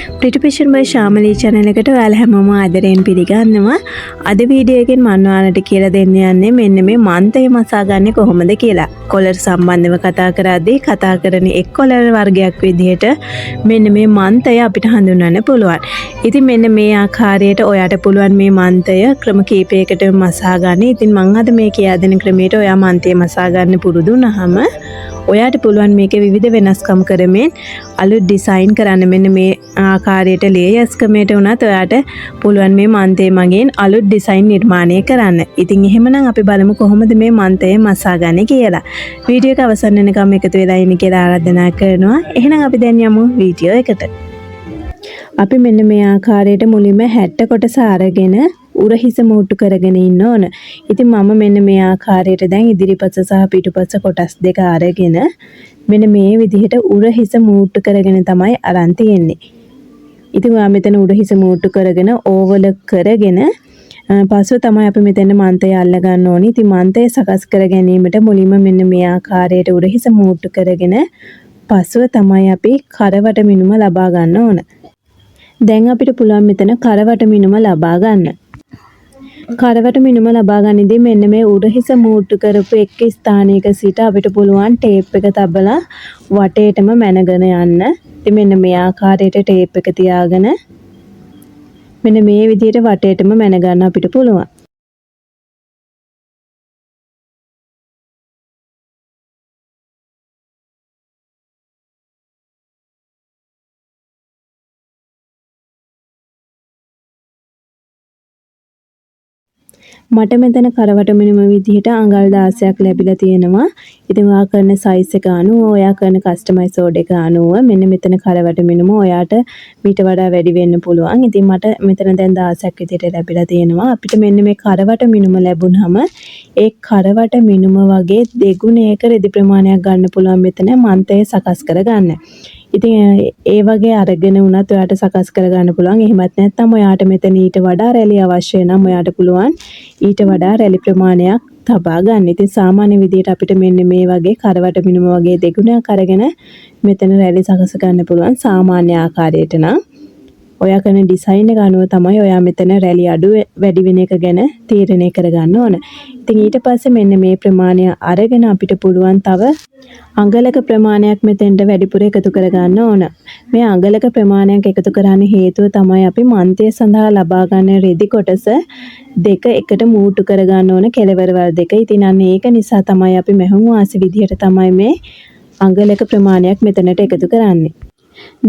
Pretty Passion by Shamali channel එකට ඔයාලා හැමෝම ආදරයෙන් පිළිගන්නවා. අද වීඩියෝ එකෙන් මම ඔයාලට කියලා දෙන්න යන්නේ මෙන්න මේ මන්තය මසාගන්නේ කොහොමද කියලා. කොලර් සම්බන්ධව කතා කරද්දී කතා කරන එක් කොලර් වර්ගයක් විදිහට මෙන්න මේ මන්තය අපිට හඳුන්වන්න පුළුවන්. ඉතින් මෙන්න මේ ආකාරයට ඔයාට පුළුවන් මේ මන්තය ක්‍රම කීපයකට මසාගන්න. ඉතින් මම අද මේ කියා දෙන ක්‍රමයට ඔයා මන්තය මසාගන්න පුරුදු වුණාම ඔයාට පුළුවන් මේකේ විවිධ වෙනස්කම් කරමින් අලුත් ඩිසයින් කරන්න. මෙන්න මේ ආකාරයට ලේයර්ස් ක්‍රමයට උනත් ඔයාට පුළුවන් මේ මන්තේ මගෙන් අලුත් ඩිසයින් නිර්මාණය කරන්න. ඉතින් එහෙමනම් අපි බලමු කොහොමද මේ මන්තය මසාගන්නේ කියලා. වීඩියෝ එක අවසන් වෙනකම් එකතු වෙලා ඉන්න කියලා ආරාධනා කරනවා. එහෙනම් අපි දැන් යමු වීඩියෝ එකට. අපි මෙන්න මේ ආකාරයට මුලින්ම 60 කොටස අරගෙන උරහිස මූට්ටු කරගෙන ඉන්න ඕන. ඉතින් මම මෙන්න මේ ආකාරයට දැන් ඉදිරිපස සහ පිටුපස කොටස් දෙක අරගෙන මෙන්න මේ විදිහට උරහිස මූට්ටු කරගෙන තමයි අරන් තියෙන්නේ. ඉතින් ඔයා මෙතන උරහිස මූට්ටු කරගෙන ඕවල කරගෙන පස්ව තමයි අපි මෙතන මන්තය අල්ල ගන්න ඕනේ. ඉතින් මන්තය සකස් කර ගැනීමට මුලින්ම මෙන්න මේ ආකාරයට උරහිස මූට්ටු කරගෙන පස්ව තමයි අපි කරවට මිනුම ලබා ගන්න ඕන. දැන් අපිට පුළුවන් මෙතන කරවට මිනුම ලබා ගන්න. කරවට මිනුම ලබා ගනිද්දී මෙන්න මේ උරහිස මූට්ටු කරපු එක් ස්ථානයක සිට අපිට පුළුවන් ටේප් එක තබලා වටේටම මැනගෙන යන්න. ඉතින් මෙන්න මේ ආකාරයට ටේප් එක තියාගෙන මෙන්න මේ විදිහට වටේටම මැන ගන්න අපිට පුළුවන්. මට මෙතන කරවට මිනුම විදිහට අඟල් 16ක් ලැබිලා තියෙනවා. ඉතින් ඔයා කරන සයිස් එක අනුව ඔයා කරන කස්ටමයිස් ඕඩර් එක අනුව මෙන්න මෙතන කරවට මිනුම ඔයාට මීට වඩා වැඩි වෙන්න පුළුවන්. ඉතින් මට මෙතන දැන් 16ක් විදිහට ලැබිලා තියෙනවා. අපිට මෙන්න මේ කරවට මිනුම ලැබුණාම ඒ කරවට මිනුම වගේ දෙගුණයක රෙදි ප්‍රමාණයක් ගන්න පුළුවන් මෙතන මන්තය සකස් කරගන්න. ඉතින් ඒ වගේ අරගෙන උනත් ඔයාට සකස් කරගන්න පුළුවන්. එහෙමත් නැත්නම් ඔයාට මෙතන ඊට වඩා රැලි අවශ්‍ය නම් ඔයාට පුළුවන් ඊට වඩා රැලි ප්‍රමාණයක් තබා ගන්න. ඉතින් සාමාන්‍ය විදිහට අපිට මෙන්න මේ වගේ කරවට මිනුම වගේ දෙගුණයක් අරගෙන මෙතන රැලි සකස් ගන්න පුළුවන්. සාමාන්‍ය ආකාරයට නම් ඔයා කරන ඩිසයින් එක අනුව තමයි ඔයා මෙතන රැලි අඩු වැඩි වෙන එක ගැන තීරණය කරගන්න ඕන. ඉතින් ඊට පස්සේ මෙන්න මේ ප්‍රමාණය අරගෙන අපිට පුළුවන් තව අඟලක ප්‍රමාණයක් මෙතෙන්ට වැඩිපුර එකතු කරගන්න ඕන. මේ අඟලක ප්‍රමාණයක් එකතු කරන්න හේතුව තමයි අපි මන්තය සඳහා ලබා ගන්න රෙදි කොටස දෙක එකට මූට්ටු කරගන්න ඕන කෙළවරවල් දෙක. ඉතින් අන්න ඒක නිසා තමයි අපි මෙහුම් වාසි විදිහට තමයි මේ අඟලක ප්‍රමාණයක් මෙතනට එකතු කරන්නේ.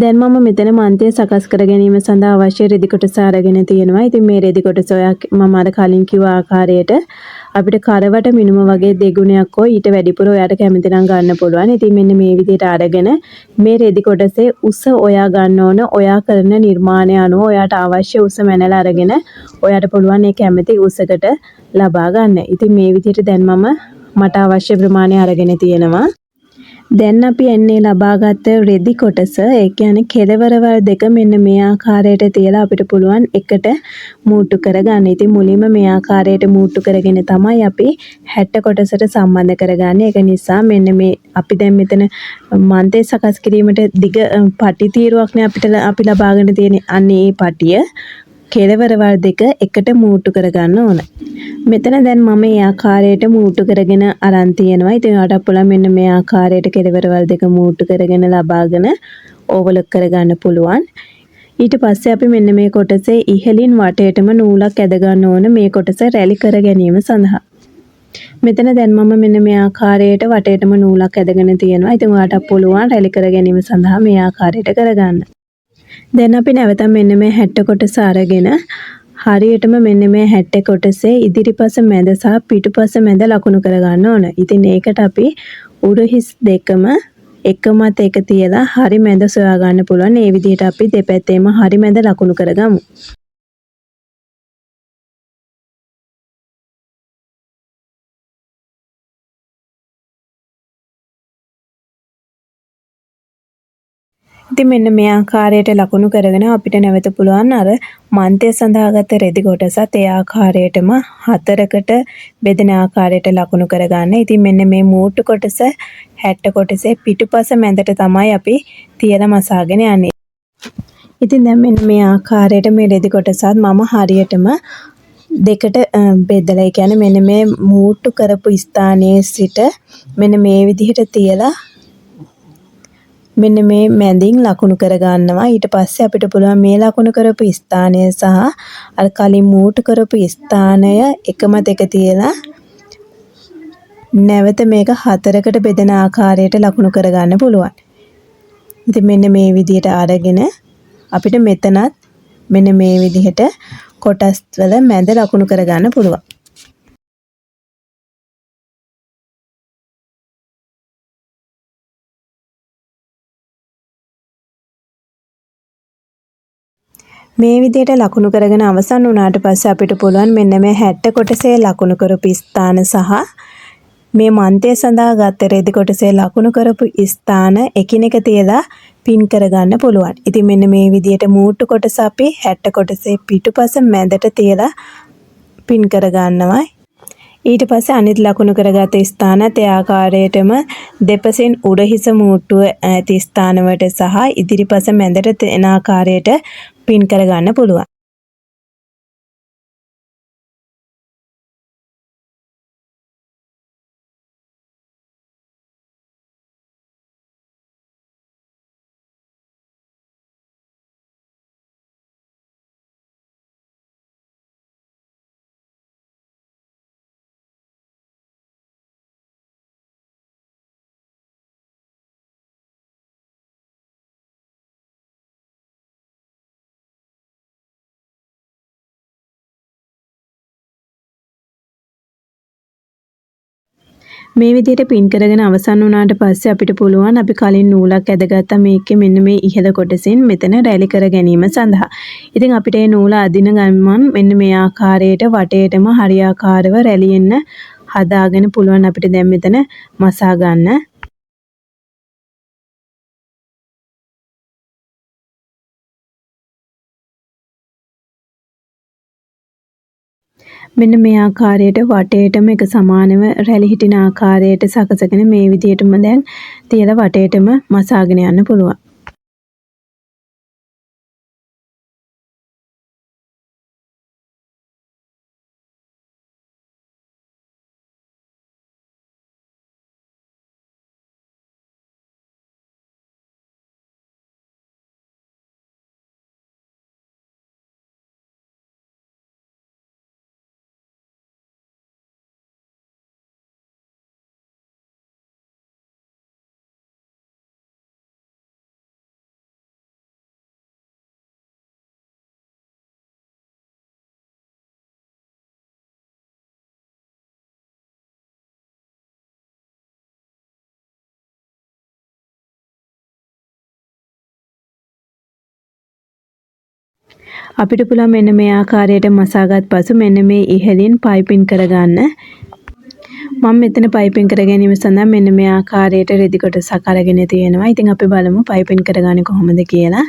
දැන් මම මෙතන මන්තය සකස් කර ගැනීම සඳහා අවශ්‍ය රෙදි කොටස අරගෙන තියෙනවා. ඉතින් මේ රෙදි කොටස ඔයා මම අර කලින් කිව්ව ආකාරයට අපිට කරවට මිනුම වගේ දෙගුණයක් හෝ ඊට වැඩිපුර ඔයාට කැමති නම් ගන්න පුළුවන්. ඉතින් මෙන්න මේ විදිහට අරගෙන මේ රෙදි කොටසේ උස ඔයා ගන්න ඕන. ඔයා කරන නිර්මාණය අනුව ඔයාට අවශ්‍ය උස මැනලා අරගෙන ඔයාට පුළුවන් මේ කැමති උසකට ලබා ගන්න. ඉතින් මේ විදිහට දැන් මට අවශ්‍ය ප්‍රමාණය අරගෙන තියෙනවා. දැන් අපි එන්නේ ලබාගත් රෙදි කොටස ඒ කියන්නේ කෙළවරවල් දෙක මෙන්න මේ ආකාරයට තියලා අපිට පුළුවන් එකට මූට්ටු කරගන්න. ඉතින් මුලින්ම මේ ආකාරයට මූට්ටු කරගෙන තමයි අපි 60 කොටසට සම්බන්ධ කරගන්නේ. ඒක නිසා මෙන්න මේ අපි දැන් මෙතන මන්තේ සකස් කිරීමට දිග පටි තීරුවක්නේ අපි ලබාගෙන තියෙන්නේ. අන්නේ මේ පටිය කෙළවරවල් දෙක එකට මූට්ටු කරගන්න ඕන. මෙතන දැන් මම මේ ආකාරයට මූට්ටු කරගෙන අරන් තියෙනවා. ඉතින් ඔයාලට පුළුවන් මෙන්න මේ ආකාරයට කෙළවරවල් දෙක මූට්ටු කරගෙන ලබාගෙන ඕවල් කරගන්න පුළුවන්. ඊට පස්සේ අපි මෙන්න මේ කොටසේ ඉහළින් වටේටම නූලක් ඇද ගන්න ඕන මේ කොටස රැලි කර ගැනීම සඳහා. මෙතන දැන් මම මෙන්න මේ ආකාරයට වටේටම නූලක් ඇදගෙන තියෙනවා. ඉතින් ඔයාලට පුළුවන් රැලි කර ගැනීම සඳහා මේ ආකාරයට කරගන්න. දැන් අපි නැවත මෙන්න මේ 60 කොටස අරගෙන හරියටම මෙන්න මේ 60 කොටසේ ඉදිරිපස මැද සහ පිටුපස මැද ලකුණු කරගන්න ඕන. ඉතින් ඒකට අපි උරහිස් දෙකම එකමත් එක තියලා හරි මැද සොයා ගන්න පුළුවන්. මේ විදිහට අපි දෙපැත්තේම හරි මැද ලකුණු කරගමු. ඉතින් මෙන්න මේ ආකාරයට ලකුණු කරගෙන අපිට නැවත පුළුවන් අර මන්තය සඳහාගත රෙදි කොටසත් ඒ ආකාරයටම හතරකට බෙදෙන ආකාරයට ලකුණු කරගන්න. ඉතින් මෙන්න මේ මූට්ටු කොටස 60 කොටසේ පිටුපස මැදට තමයි අපි තියලා මසාගෙන යන්නේ. ඉතින් දැන් මෙන්න මේ ආකාරයට මේ රෙදි කොටසත් මම හරියටම දෙකට බෙදලා, ඒ කියන්නේ මෙන්න මේ මූට්ටු කරපු ස්ථානයේ සිට මෙන්න මේ විදිහට තියලා මෙන්න මේ මැදින් ලකුණු කර ගන්නවා. ඊට පස්සේ අපිට පුළුවන් මේ ලකුණු කරපු ස්ථානය සහ අර කලින් මූට්ටු කරපු ස්ථානය එකම දෙක තියලා නැවත මේක හතරකට බෙදෙන ආකාරයට ලකුණු කර ගන්න පුළුවන්. ඉතින් මෙන්න මේ විදිහට අරගෙන අපිට මෙතනත් මෙන්න මේ විදිහට කොටස් වල මැද ලකුණු කර ගන්න පුළුවන්. මේ විදිහට ලකුණු කරගෙන අවසන් වුණාට පස්සේ අපිට පුළුවන් මෙන්න මේ 60 කොටසේ ලකුණු කරපු ස්ථාන සහ මේ මන්තය සඳහා ගත්ත රෙදි කොටසේ ලකුණු කරපු ස්ථාන එකිනෙක තියලා පින් කරගන්න පුළුවන්. ඉතින් මෙන්න මේ විදිහට මූට්ටු කොටස අපි 60 කොටසේ පිටුපස මැදට තියලා පින් කරගන්නවා. ඊට පස්සේ අනිත් ලකුණු කරගත්ත ස්ථානත් ඒ ආකාරයටම දෙපසින් උඩහිස මූට්ටුව ඇති ස්ථානවලට සහ ඉදිරිපස මැදට තෙන ආකාරයට පින් කරගන්න පුළුවන්. මේ විදිහට පින් කරගෙන අවසන් වුණාට පස්සේ අපිට පුළුවන් අපි කලින් නූලක් ඇදගත්තා මේකේ මෙන්න මේ ඉහළ කොටසින් මෙතන රැලි කර ගැනීම සඳහා. ඉතින් අපිට මේ නූල අදින ගමන් මෙන්න මේ ආකාරයට වටේටම හරියාකාරව රැලියෙන්න හදාගෙන පුළුවන් අපිට දැන් මෙතන මසා ගන්න. මෙන්න මේ ආකාරයට වටේටම එක සමානව රැලි හිටින ආකාරයට සකසගෙන මේ විදිහටම දැන් තියලා වටේටම මසාගෙන යන්න පුළුවන්. අපිට පුළුවන් මෙන්න මේ ආකාරයට මසාගත් පසු මෙන්න මේ ඉහළින් පයිපින් කරගන්න. මම මෙතන පයිපින් කර ගැනීම සඳහා මෙන්න මේ ආකාරයට රෙදි කොටසක් අරගෙන තියෙනවා. ඉතින් අපි බලමු පයිපින් කරගන්නේ කොහොමද කියලා.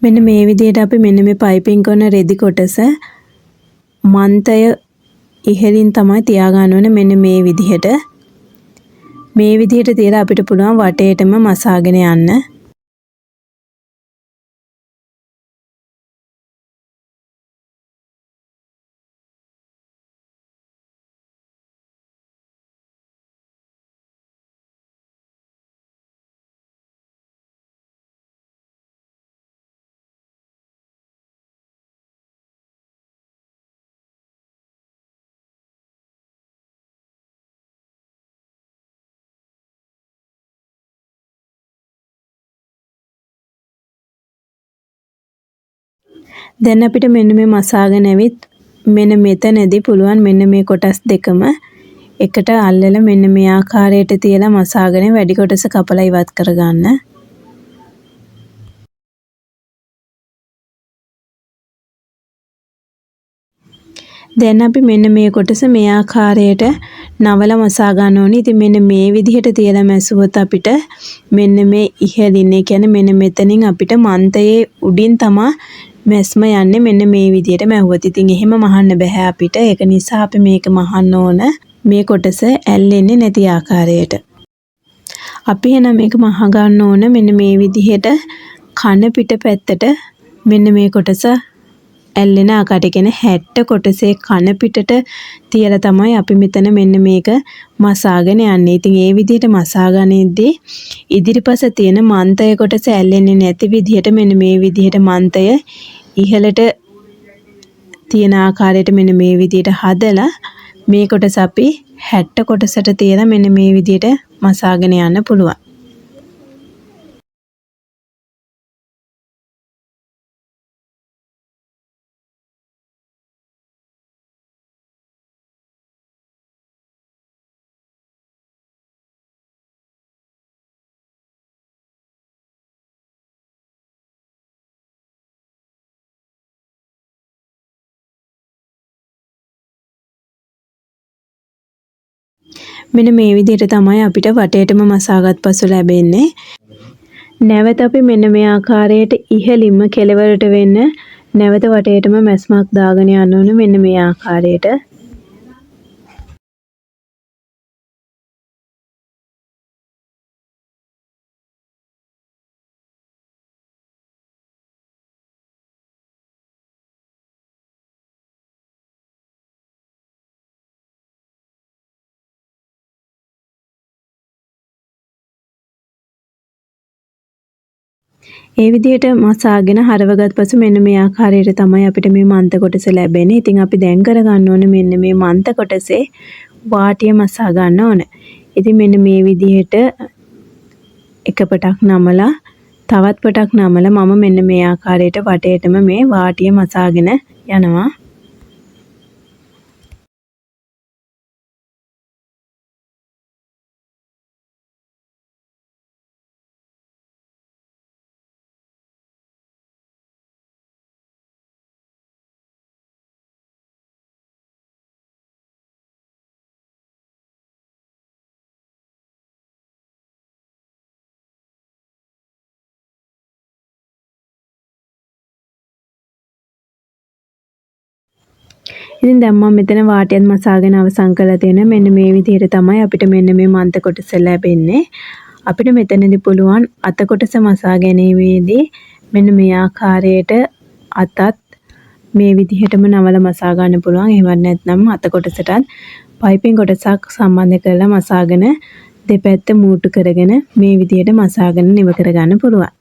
මෙන්න මේ විදිහට අපි මෙන්න මේ පයිපින් කරන රෙදි කොටස මන්තය ඉහළින් තමයි තියාගන්න ඕනේ. මෙන්න මේ විදිහට. මේ විදිහට තියලා අපිට පුළුවන් වටේටම මසාගෙන යන්න. දැන් අපිට මෙන්න මේ මසාගෙන ඇවිත් මෙන්න මෙතනදී පුළුවන් මෙන්න මේ කොටස් දෙකම එකට අල්ලලා මෙන්න මේ ආකාරයට තියලා මසාගෙන වැඩි කොටස කපලා ඉවත් කරගන්න. දැන් අපි මෙන්න මේ කොටස මේ ආකාරයට නවල මසා ගන්න ඕනේ. ඉතින් මෙන්න මේ විදිහට තියලා මැසුවොත් අපිට මෙන්න මේ ඉහළින්, ඒ කියන්නේ මෙන්න මෙතනින් අපිට මන්තයේ උඩින් තමයි මැස්ම යන්නේ මෙන්න මේ විදිහට මැහුවොත්. ඉතින් එහෙම මහන්න බෑ අපිට. ඒක නිසා අපි මේක මහන්න ඕන මේ කොටස ඇල්ලෙන්නේ නැති ආකාරයට. අපි එහෙනම් මේක මහ ගන්න ඕන මෙන්න මේ විදිහට කන පිට පැත්තට මෙන්න මේ කොටස ඇල්ලෙන ආකාරයට කියන්නේ 60 කොටසේ කන පිටට තියලා තමයි අපි මෙතන මෙන්න මේක මසාගෙන යන්නේ. ඉතින් ඒ විදිහට මසාගනිද්දී ඉදිරිපස තියෙන මන්තය කොටස ඇල්ලෙන්නේ නැති විදිහට මෙන්න මේ විදිහට මන්තය ඉහළට තියෙන ආකාරයට මෙන්න මේ විදිහට හදලා මේ කොටස අපි 60 කොටසට තියලා මෙන්න මේ විදිහට මසාගෙන යන්න පුළුවන්. මෙන්න මේ විදිහට තමයි අපිට වටේටම මසාගත් පසු ලැබෙන්නේ. නැවත අපි මෙන්න මේ ආකාරයට ඉහළින්ම කෙළවරට වෙන්න නැවත වටේටම මැස්මක් දාගෙන යන්න ඕනේ මෙන්න මේ ආකාරයට. ඒ විදිහට මසාගෙන හරවගත් පසු මෙන්න මේ ආකාරයට තමයි අපිට මේ මන්ත කොටස ලැබෙන්නේ. ඉතින් අපි දැන් කරගන්න ඕනේ මෙන්න මේ මන්ත කොටසේ වාටිය මසා ගන්න ඕනේ. ඉතින් මෙන්න මේ විදිහට එක පටක් නමලා තවත් පටක් නමලා මම මෙන්න මේ ආකාරයට වටේටම මේ වාටිය මසාගෙන යනවා. ඉතින් දැන් මම මෙතන වාටියත් මසාගෙන අවසන් කරලා තියෙනවා. මෙන්න මේ විදිහට තමයි අපිට මෙන්න මේ මන්ත කොටස ලැබෙන්නේ. අපිට මෙතනදී පුළුවන් අත කොටස මසා ගැනීමේදී මෙන්න මේ ආකාරයට අතත් මේ විදිහටම නවලා මසා ගන්න පුළුවන්. එහෙම නැත්නම් අත කොටසටත් පයිපින් කොටසක් සම්බන්ධ කරලා මසාගෙන දෙපැත්ත මූට්ටු කරගෙන මේ විදිහට මසාගෙන නිව කරගන්න පුළුවන්.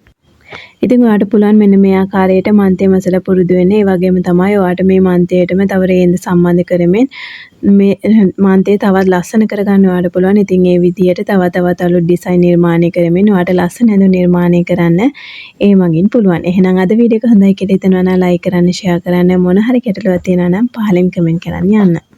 ඉතින් ඔයාලට පුළුවන් මෙන්න මේ ආකාරයට මන්තේ මසලා පුරුදු වෙන්න. ඒ වගේම තමයි ඔයාලට මේ මන්තේටම තව රේන්ද සම්බන්ධ කරමින් මේ මන්තේ තවත් ලස්සන කරගන්න ඔයාලට පුළුවන්. ඉතින් ඒ විදිහට තවත් අලුත් ඩිසයින් නිර්මාණය කරමින් ඔයාලට ලස්සන ඇඳුම් නිර්මාණය කරන්න ඒ මගින් පුළුවන්. එහෙනම් අද වීඩියෝ එක හොඳයි කියලා හිතනවා නම් ලයික් කරන්න, ෂෙයා කරන්න, මොන හරි ගැටලුවක් තියෙනවා නම් පහලින් කමෙන්ට් කරන්න යන්න.